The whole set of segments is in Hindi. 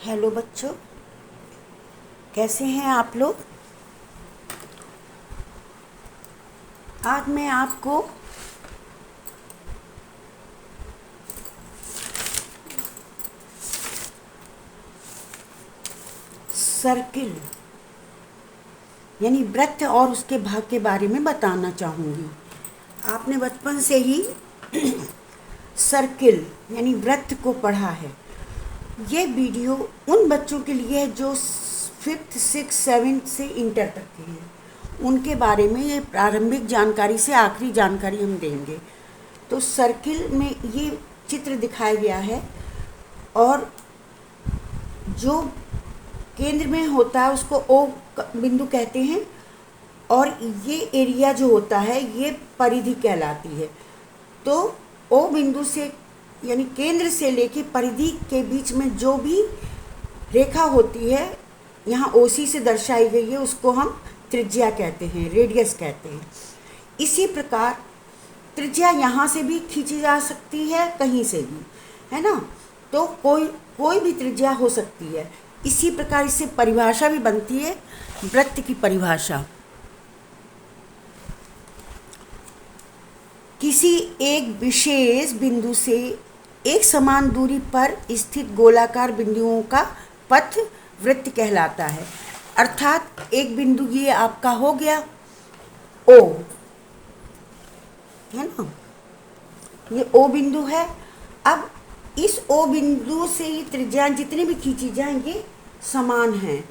हेलो बच्चों, कैसे हैं आप लोग। आज मैं आपको सर्किल यानी वृत्त और उसके भाग के बारे में बताना चाहूँगी। आपने बचपन से ही सर्किल यानी वृत्त को पढ़ा है। ये वीडियो उन बच्चों के लिए है जो 5th 6th 7th से इंटर तक के हैं। उनके बारे में ये प्रारंभिक जानकारी से आखिरी जानकारी हम देंगे। तो सर्किल में ये चित्र दिखाया गया है और जो केंद्र में होता है उसको ओ बिंदु कहते हैं और ये एरिया जो होता है ये परिधि कहलाती है। तो ओ बिंदु से यानी केंद्र से लेके परिधि के बीच में जो भी रेखा होती है, यहाँ ओसी से दर्शाई गई है, उसको हम त्रिज्या कहते हैं, रेडियस कहते हैं। इसी प्रकार त्रिज्या यहाँ से भी खींची जा सकती है, कहीं से भी, है ना। तो कोई भी त्रिज्या हो सकती है। इसी प्रकार इससे परिभाषा भी बनती है, वृत्त की परिभाषा। किसी एक विशेष बिंदु से एक समान दूरी पर स्थित गोलाकार बिंदुओं का पथ वृत्त कहलाता है। अर्थात एक बिंदु ये आपका हो गया ओ, है ना, ये ओ बिंदु है। अब इस ओ बिंदु से ये त्रिज्या जितने भी खींची जाएंगे समान हैं,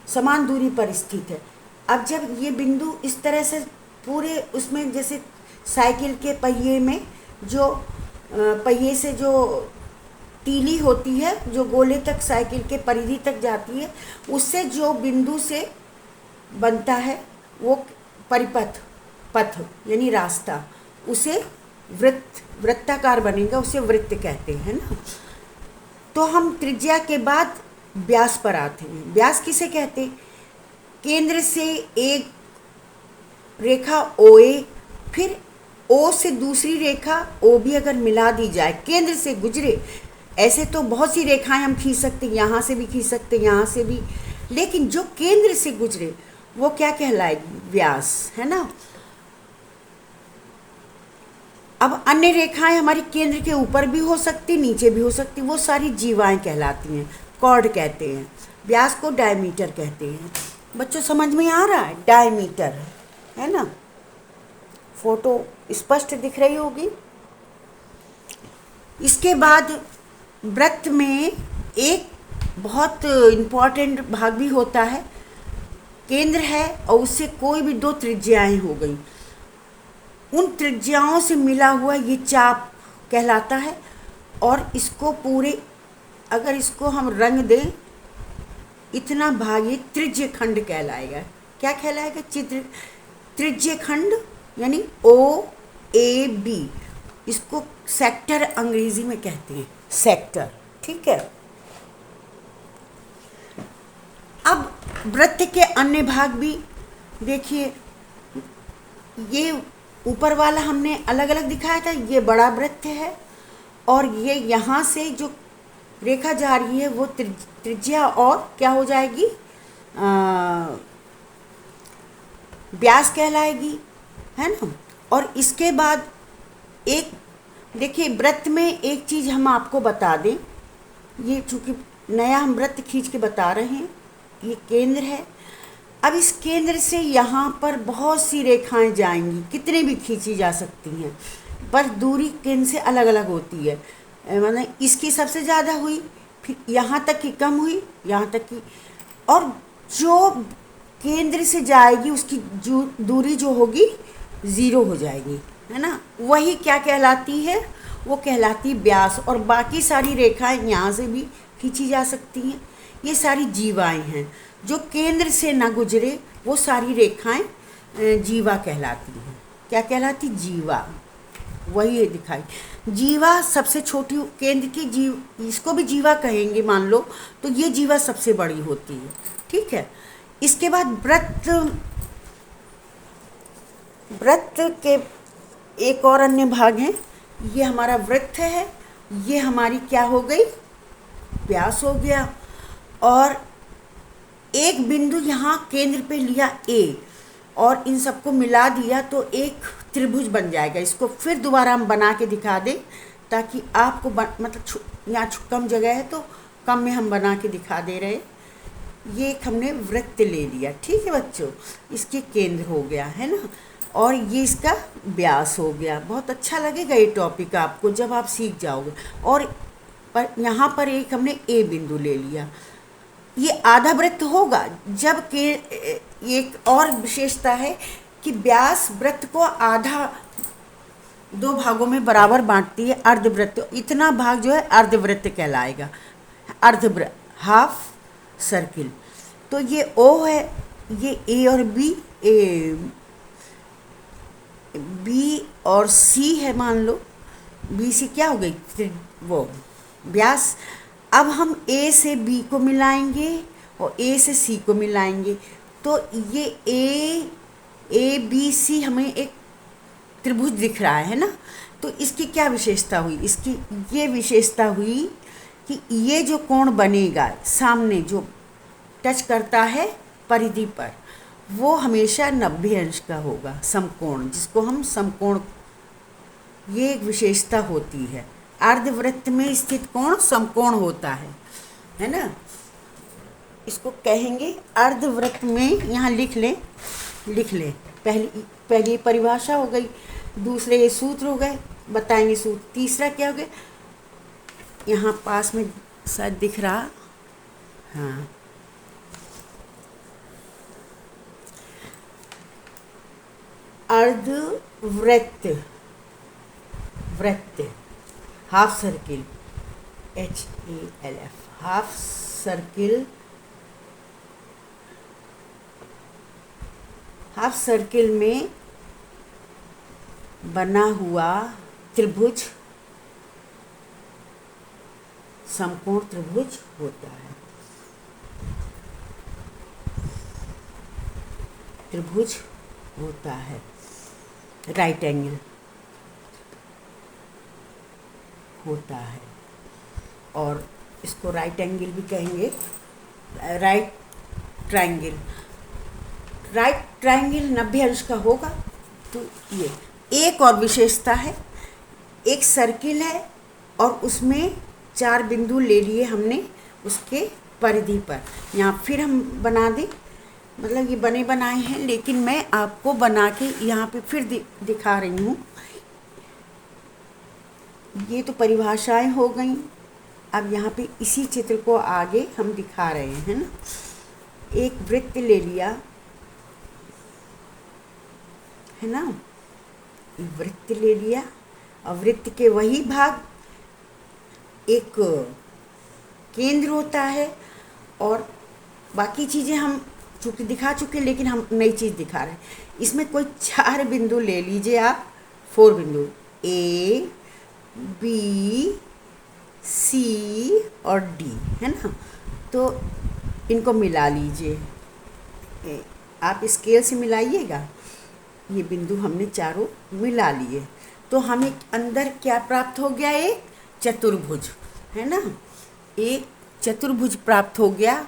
समान दूरी पर स्थित है। अब जब ये बिंदु इस तरह से पूरे उसमें, जैसे साइकिल के पहिए में जो पहिए से जो तीली होती है जो गोले तक साइकिल के परिधि तक जाती है, उससे जो बिंदु से बनता है वो पथ यानी रास्ता, उसे वृत्ताकार बनेगा, उसे वृत्त कहते हैं ना। तो हम त्रिज्या के बाद व्यास पर आते हैं। व्यास किसे कहते? केंद्र से एक रेखा OA, फिर O से दूसरी रेखा OB अगर मिला दी जाए, केंद्र से गुजरे। ऐसे तो बहुत सी रेखाएं हम खींच सकते, यहाँ से भी खींच सकते, यहाँ से भी, लेकिन जो केंद्र से गुजरे वो क्या कहलाएगी? व्यास, है ना। अब अन्य रेखाएं हमारी केंद्र के ऊपर भी हो सकती, नीचे भी हो सकती, वो सारी जीवाएं कहलाती हैं, कॉर्ड कहते हैं। व्यास को डायमीटर कहते हैं। बच्चों समझ में आ रहा है? डायमीटर, है ना। फोटो स्पष्ट दिख रही होगी। इसके बाद वृत्त में एक बहुत इम्पॉर्टेंट भाग भी होता है। केंद्र है और उससे कोई भी दो त्रिज्याएं हो गई, उन त्रिज्याओं से मिला हुआ ये चाप कहलाता है। और इसको पूरे, अगर इसको हम रंग दें, इतना भाग ये त्रिज्य खंड कहलाएगा। क्या कहलाएगा? त्रिज्य खंड यानी OAB। इसको सेक्टर अंग्रेजी में कहते हैं, सेक्टर, ठीक है। अब वृत्त के अन्य भाग भी देखिए, ये ऊपर वाला हमने अलग अलग दिखाया था, ये बड़ा वृत्त है और ये यहाँ से जो रेखा जा रही है वो त्रिज्या और क्या हो जाएगी? व्यास कहलाएगी, है ना। और इसके बाद एक देखिए, वृत्त में एक चीज़ हम आपको बता दें, ये चूँकि नया हम वृत्त खींच के बता रहे हैं, ये केंद्र है। अब इस केंद्र से यहाँ पर बहुत सी रेखाएं जाएंगी, कितने भी खींची जा सकती हैं, पर दूरी केंद्र से अलग अलग होती है। मतलब इसकी सबसे ज़्यादा हुई, फिर यहाँ तक की कम हुई, यहाँ तक की, और जो केंद्र से जाएगी उसकी दूरी जो होगी 0 हो जाएगी, है ना। वही क्या कहलाती है? वो कहलाती व्यास। और बाकी सारी रेखाएं यहाँ से भी खींची जा सकती हैं। ये सारी जीवाएं हैं। जो केंद्र से ना गुजरे वो सारी रेखाएं जीवा कहलाती हैं। क्या कहलाती? जीवा। वही है दिखाई। जीवा सबसे छोटी, केंद्र की जीव, इसको भी जीवा कहेंगे मान लो, तो ये जीवा सबसे बड़ी होती है, ठीक है। इसके बाद वृत्त के एक और अन्य भाग हैं। ये हमारा वृत्त है, ये हमारी क्या हो गई? व्यास हो गया। और एक बिंदु यहाँ केंद्र पे लिया ए और इन सबको मिला दिया तो एक त्रिभुज बन जाएगा। इसको फिर दोबारा हम बना के दिखा दें ताकि आपको मतलब यहाँ कम जगह है तो कम में हम बना के दिखा दे रहे। ये एक हमने वृत्त ले लिया, ठीक है बच्चों, इसके केंद्र हो गया है ना, और ये इसका व्यास हो गया। बहुत अच्छा लगेगा ये टॉपिक आपको जब आप सीख जाओगे। और पर यहाँ पर एक हमने ए बिंदु ले लिया, ये आधा वृत्त होगा जब के एक और विशेषता है कि व्यास वृत्त को आधा दो भागों में बराबर बांटती है, अर्धवृत्त। इतना भाग जो है अर्धवृत्त कहलाएगा, अर्धवृत्त, हाफ सर्किल। तो ये ओ है, ये ए और बी और सी है, मान लो बी सी क्या हो गई, वो व्यास। अब हम ए से बी को मिलाएंगे और ए से सी को मिलाएंगे तो ये ए बी सी हमें एक त्रिभुज दिख रहा है ना। तो इसकी क्या विशेषता हुई, इसकी ये विशेषता हुई कि ये जो कोण बनेगा सामने जो टच करता है परिधि पर, वो हमेशा 90 अंश का होगा, समकोण, जिसको हम समकोण, ये एक विशेषता होती है। अर्धवृत्त में स्थित कोण समकोण होता है ना। इसको कहेंगे अर्धवृत्त में, यहाँ लिख लें। पहली परिभाषा हो गई, दूसरे ये सूत्र हो गए, बताएंगे सूत्र। तीसरा क्या हो गया, यहाँ पास में शायद दिख रहा, हाँ, अर्धवृत्त, वृत्त, half circle, HALF, half circle, half circle में बना हुआ त्रिभुज समकोण त्रिभुज होता है। त्रिभुज होता है, राइट एंगल होता है, और इसको राइट एंगल भी कहेंगे, राइट ट्रायंगल। राइट ट्रायंगल 90 अंश का होगा। तो ये एक और विशेषता है, एक सर्किल है और उसमें 4 बिंदु ले लिए हमने उसके परिधि पर। यहाँ फिर हम बना दें, मतलब ये बने बनाए हैं, लेकिन मैं आपको बना के यहाँ पे फिर दिखा रही हूँ। ये तो परिभाषाएं हो गई। अब यहाँ पे इसी चित्र को आगे हम दिखा रहे हैं ना। एक वृत्त ले लिया है ना, वृत्त ले लिया और वृत्त के वही भाग, एक केंद्र होता है और बाकी चीज़ें हम चूँकि दिखा चुके, लेकिन हम नई चीज़ दिखा रहे हैं। इसमें कोई 4 बिंदु ले लीजिए आप, 4 बिंदु, A B C और D, है ना। तो इनको मिला लीजिए, आप स्केल से मिलाइएगा। ये बिंदु हमने चारों मिला लिए तो हमें अंदर क्या प्राप्त हो गया, एक चतुर्भुज, है ना। एक चतुर्भुज प्राप्त हो गया,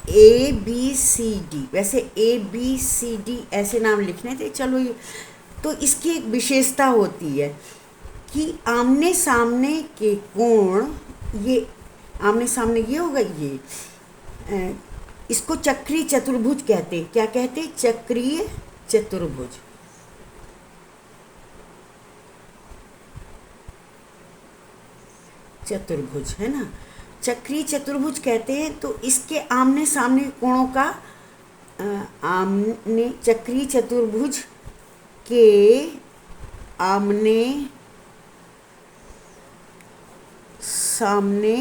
ABCD। वैसे ABCD ऐसे नाम लिखने थे, चलो ये तो इसकी एक विशेषता होती है कि आमने सामने के कोण, ये आमने सामने ये होगा, ये इसको चक्रीय चतुर्भुज कहते हैं। क्या कहते हैं, चक्रीय चतुर्भुज। चतुर्भुज, है ना, चक्रीय चतुर्भुज कहते हैं। तो इसके आमने सामने कोणों का आमने, चक्रीय चतुर्भुज के आमने सामने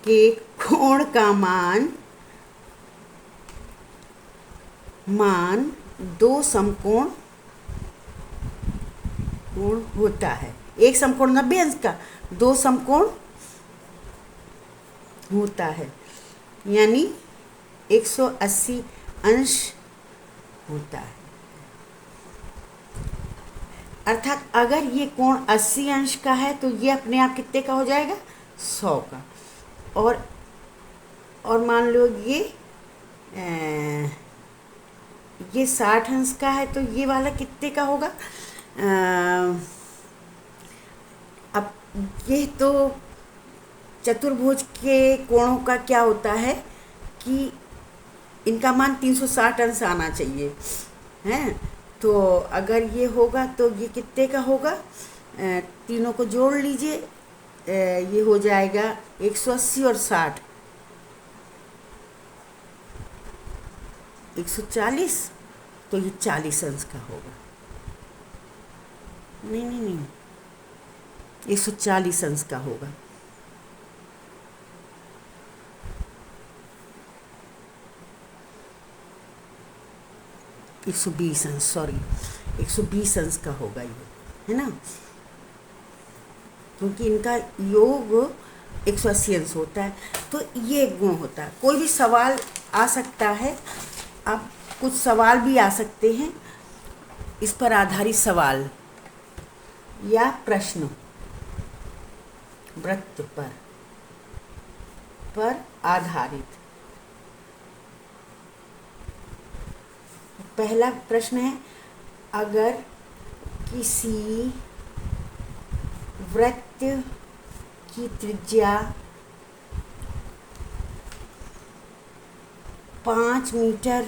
के कोण का मान 2 समकोण कोण होता है। एक समकोण 90 अंश का, 2 समकोण होता है, यानी 180 अंश होता है। अर्थात अगर ये कोण 80 अंश का है तो ये अपने आप कितने का हो जाएगा, 100 का। और मान लो ये 60 अंश का है तो ये वाला कितने का होगा। अब ये तो चतुर्भुज के कोणों का क्या होता है कि इनका मान 360 अंश आना चाहिए, हैं। तो अगर ये होगा तो ये कितने का होगा, तीनों को जोड़ लीजिए, ये हो जाएगा 180 और 60 140, तो ये 40 अंश का होगा। नहीं 140 अंश का होगा। एक 120 अंश, सॉरी 120 अंश का होगा ये, है ना, क्योंकि इनका योग 180 अंश होता है। तो ये एक गुण होता है। कोई भी सवाल आ सकता है, अब कुछ सवाल भी आ सकते हैं इस पर आधारित सवाल या प्रश्न वृत्त पर आधारित। पहला प्रश्न है, अगर किसी वृत्त की त्रिज्या 5 मीटर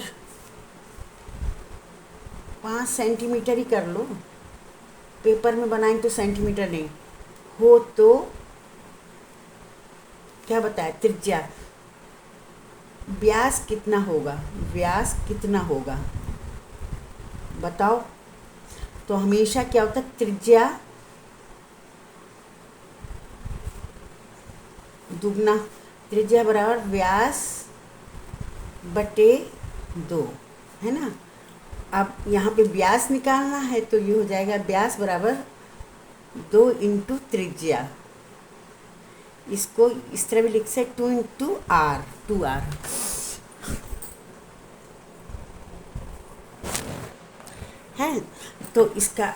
5 सेंटीमीटर ही कर लो, पेपर में बनाएं तो सेंटीमीटर नहीं हो, तो क्या बताया, त्रिज्या, व्यास कितना होगा बताओ। तो हमेशा क्या होता है, त्रिज्या दुगना, त्रिज्या बराबर व्यास बटे 2, है ना। अब यहाँ पे व्यास निकालना है तो ये हो जाएगा व्यास बराबर 2 इंटू त्रिज्या। इसको इस तरह भी लिख सकते 2 इंटू आर, 2r है। तो इसका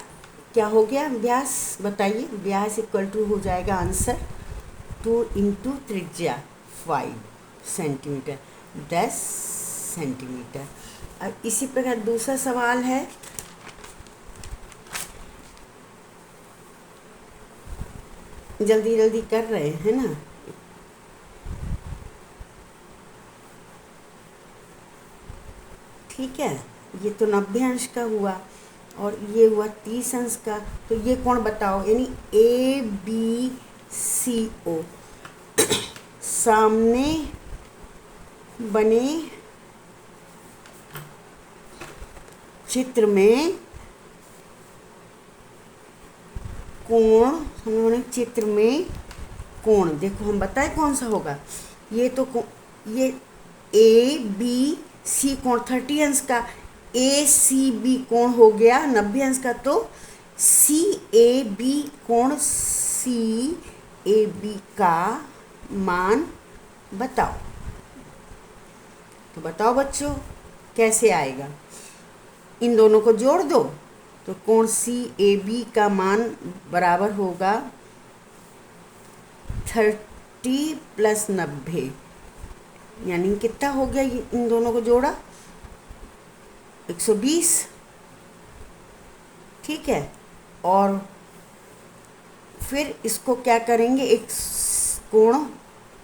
क्या हो गया व्यास, बताइए। व्यास इक्वल टू हो जाएगा आंसर 2 इंटू त्रिज्या 5 सेंटीमीटर, 10 सेंटीमीटर। अब इसी प्रकार दूसरा सवाल है, जल्दी जल्दी कर रहे हैं ना। ठीक है, ये तो 90 अंश का हुआ और ये हुआ 30 अंश का। तो ये कोण बताओ, यानी ABCO सामने बने चित्र में कोण, देखो हम बताए कौन सा होगा। ये तो ये ABC कोण 30 अंश का, ACB कोण हो गया 90 अंश का, तो CAB कोण CAB का मान बताओ। तो बताओ बच्चों कैसे आएगा, इन दोनों को जोड़ दो तो कोण CAB का मान बराबर होगा 30 + 90, यानी कितना हो गया, इन दोनों को जोड़ा 120। ठीक है, और फिर इसको क्या करेंगे, एक कोण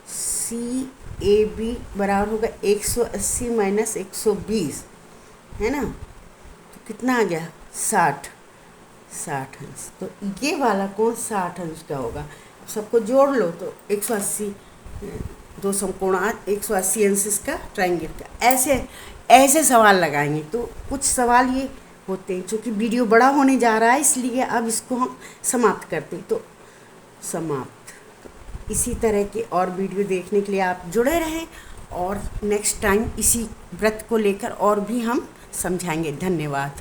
CAB बराबर होगा 180 - 120, है ना। तो कितना आ गया, 60 अंश। तो ये वाला कोण 60 अंश का होगा। सबको जोड़ लो तो 180, 2 समकोण 180 अंश इसका ट्रायंगल का। ऐसे सवाल लगाएंगे। तो कुछ सवाल ये होते हैं, चूँकि वीडियो बड़ा होने जा रहा है इसलिए अब इसको हम समाप्त करते हैं। तो समाप्त। तो इसी तरह के और वीडियो देखने के लिए आप जुड़े रहें, और नेक्स्ट टाइम इसी व्रत को लेकर और भी हम समझाएंगे। धन्यवाद।